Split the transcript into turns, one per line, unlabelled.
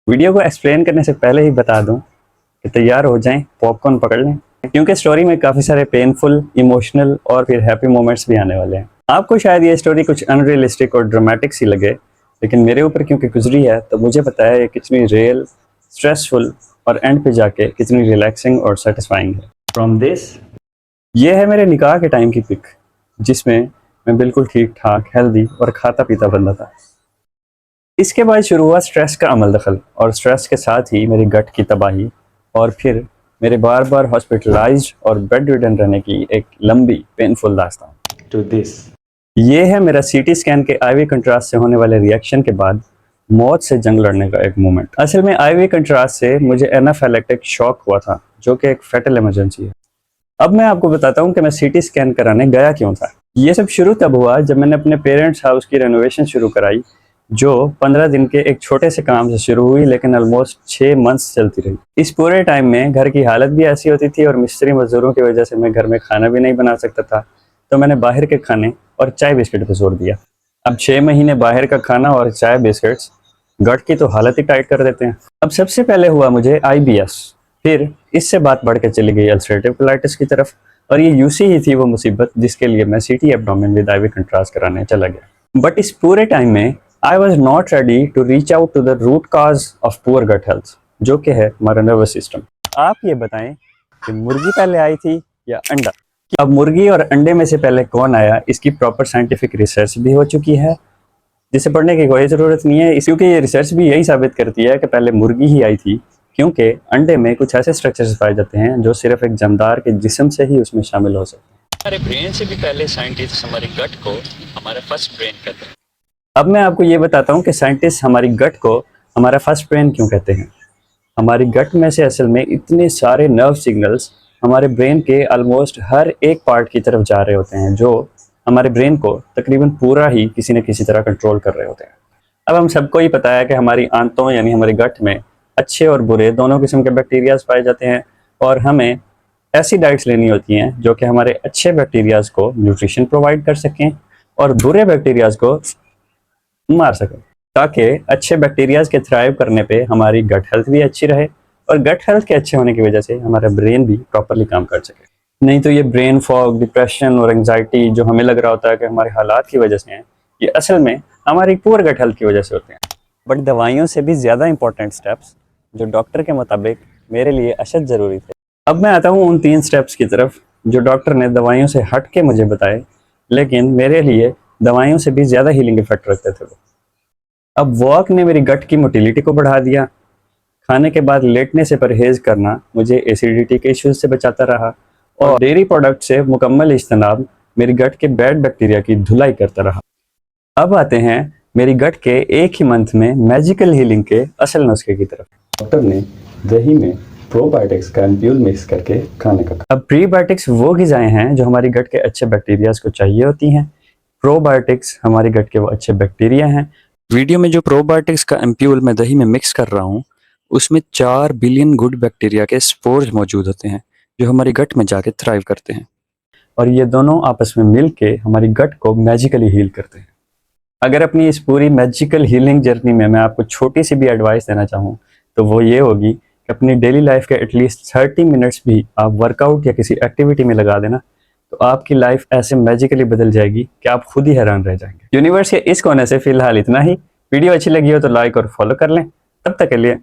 Video को explain करने से पहले ही बता दूं कि तैयार हो जाएं, पॉपकॉर्न पकड़ लें, क्योंकि स्टोरी में काफ़ी सारे पेनफुल, इमोशनल और फिर हैप्पी मोमेंट्स भी आने वाले हैं। आपको शायद ये स्टोरी कुछ अनरियलिस्टिक और ड्रामेटिक सी लगे, लेकिन मेरे ऊपर क्योंकि गुजरी है तो मुझे पता है ये कितनी रियल, स्ट्रेसफुल और एंड पे जाके कितनी रिलैक्सिंग और सेटिस्फाइंग है। फ्रॉम दिस, ये है मेरे निकाह के टाइम की पिक, जिसमें मैं बिल्कुल ठीक ठाक, हेल्दी और खाता पीता बंदा था। इसके बाद शुरू हुआ स्ट्रेस का अमल दखल, और स्ट्रेस के साथ ही मेरी गट की तबाही, और फिर मेरे बार बार हॉस्पिटलाइज्ड और बेड रिडन रहने की एक लंबी पेनफुल दास्तान। टू दिस, ये है मेरा सीटी स्कैन के आईवी कंट्रास्ट से होने वाले रिएक्शन के बाद मौत से जंग लड़ने का एक मोमेंट। असल में आईवी कंट्रास्ट से मुझे एनाफिलैक्टिक शॉक हुआ था, जो कि एक फेटल इमरजेंसी है। अब मैं आपको बताता हूँ कि मैं सीटी स्कैन कराने गया क्यों था। ये सब शुरू तब हुआ जब मैंने अपने पेरेंट्स हाउस की रेनोवेशन शुरू कराई, जो 15 दिन के एक छोटे से काम से शुरू हुई, लेकिन ऑलमोस्ट 6 मंथ्स चलती रही। इस पूरे टाइम में घर की हालत भी ऐसी होती थी और मिस्त्री मजदूरों की वजह से मैं घर में खाना भी नहीं बना सकता था, तो मैंने बाहर के खाने और चाय बिस्किट पर जोर दिया। अब 6 महीने बाहर का खाना और चाय बिस्किट्स गट की तो हालत ही टाइट कर देते हैं। अब सबसे पहले हुआ मुझे IBS, फिर इससे बात बढ़ के चली गई अल्सरेटिव कोलाइटिस की तरफ, और ये यूसी ही थी वो मुसीबत जिसके लिए मैं सीटी एब्डोमेन विद आईवी कंट्रास्ट कराने चला गया। बट इस पूरे टाइम में I was not ready to reach out to the root cause of poor gut health, जो कि है हमारा नर्वस सिस्टम। आप ये बताएं कि मुर्गी पहले आई थी या अंडा? अब मुर्गी और अंडे में से पहले कौन आया, इसकी प्रॉपर साइंटिफिक रिसर्च भी हो चुकी है, जिसे पढ़ने की कोई ज़रूरत नहीं है, क्योंकि ये रिसर्च भी यही साबित करती है कि पहले मुर्गी ही आई थी, क्योंकि अंडे में कुछ ऐसे स्ट्रक्चर्स पाए जाते हैं जो सिर्फ एक जानदार के जिस्म से ही उसमें शामिल हो सकते हैं। हमारे ब्रेन से भी पहले साइंटिस्ट हमारे गट को हमारा फर्स्ट ब्रेन कहते हैं। अब मैं आपको ये बताता हूँ कि साइंटिस्ट हमारी गट को हमारा फर्स्ट ब्रेन क्यों कहते हैं। हमारी गट में से असल में इतने सारे नर्व सिग्नल्स हमारे ब्रेन के ऑलमोस्ट हर एक पार्ट की तरफ जा रहे होते हैं, जो हमारे ब्रेन को तकरीबन पूरा ही किसी न किसी तरह कंट्रोल कर रहे होते हैं। अब हम सबको ही पता है कि हमारी आंतों यानी हमारी गट में अच्छे और बुरे दोनों किस्म के बैक्टीरियाज पाए जाते हैं, और हमें ऐसी डाइट्स लेनी होती हैं जो कि हमारे अच्छे बैक्टीरियाज को न्यूट्रिशन प्रोवाइड कर सकें और बुरे बैक्टीरियाज को मार सकें, ताकि अच्छे बैक्टीरियाज के थ्राइव करने पे हमारी गट हेल्थ भी अच्छी रहे, और गट हेल्थ के अच्छे होने की वजह से हमारा ब्रेन भी प्रॉपरली काम कर सके। नहीं तो ये ब्रेन फॉग, डिप्रेशन और एंजाइटी जो हमें लग रहा होता है कि हमारे हालात की वजह से हैं, ये असल में हमारी पुअर गट हेल्थ की वजह से होते हैं। बट दवाइयों से भी ज़्यादा इंपॉर्टेंट स्टेप्स जो डॉक्टर के मुताबिक मेरे लिए अशद ज़रूरी थे। अब मैं आता हूँ उन 3 स्टेप्स की तरफ जो डॉक्टर ने दवाइयों से हट के मुझे बताए, लेकिन मेरे लिए दवाइयों से भी ज़्यादा हीलिंग इफेक्ट रखते थे वो। अब वॉक ने मेरी गट की मोटिलिटी को बढ़ा दिया, खाने के बाद लेटने से परहेज करना मुझे एसिडिटी के इश्यूज से बचाता रहा, और डेयरी प्रोडक्ट से मुकम्मल इज्तनाब मेरी गट के बैड बैक्टीरिया की धुलाई करता रहा। अब आते हैं मेरी गट के एक ही मंथ में मैजिकल हीलिंग के असल नुस्खे की तरफ। डॉक्टर ने दही में प्रोबायोटिक्स का एम्प्यूल मिक्स करके खाने का। अब प्रीबायोटिक्स वो ग़िज़ाएं हैं जो हमारी गट के अच्छे बैक्टीरियाज को चाहिए होती हैं। प्रोबायोटिक्स हमारी गट के वो अच्छे बैक्टीरिया हैं। वीडियो में जो प्रोबायोटिक्स का एम्प्यूल मैं दही में मिक्स कर रहा हूँ, उसमें 4 बिलियन गुड बैक्टीरिया के स्पोर्स मौजूद होते हैं जो हमारी गट में जाके थ्राइव करते हैं, और ये दोनों आपस में मिल के हमारी गट को मैजिकली हील करते हैं। अगर अपनी इस पूरी मैजिकल हीलिंग जर्नी में मैं आपको छोटी सी भी एडवाइस देना चाहूँ तो वो ये होगी कि अपनी डेली लाइफ के एटलीस्ट 30 मिनट्स भी आप वर्कआउट या किसी एक्टिविटी में लगा देना, तो आपकी लाइफ ऐसे मैजिकली बदल जाएगी कि आप खुद ही हैरान रह जाएंगे। यूनिवर्स के इस कोने से फिलहाल इतना ही। वीडियो अच्छी लगी हो तो लाइक और फॉलो कर लें। तब तक के लिए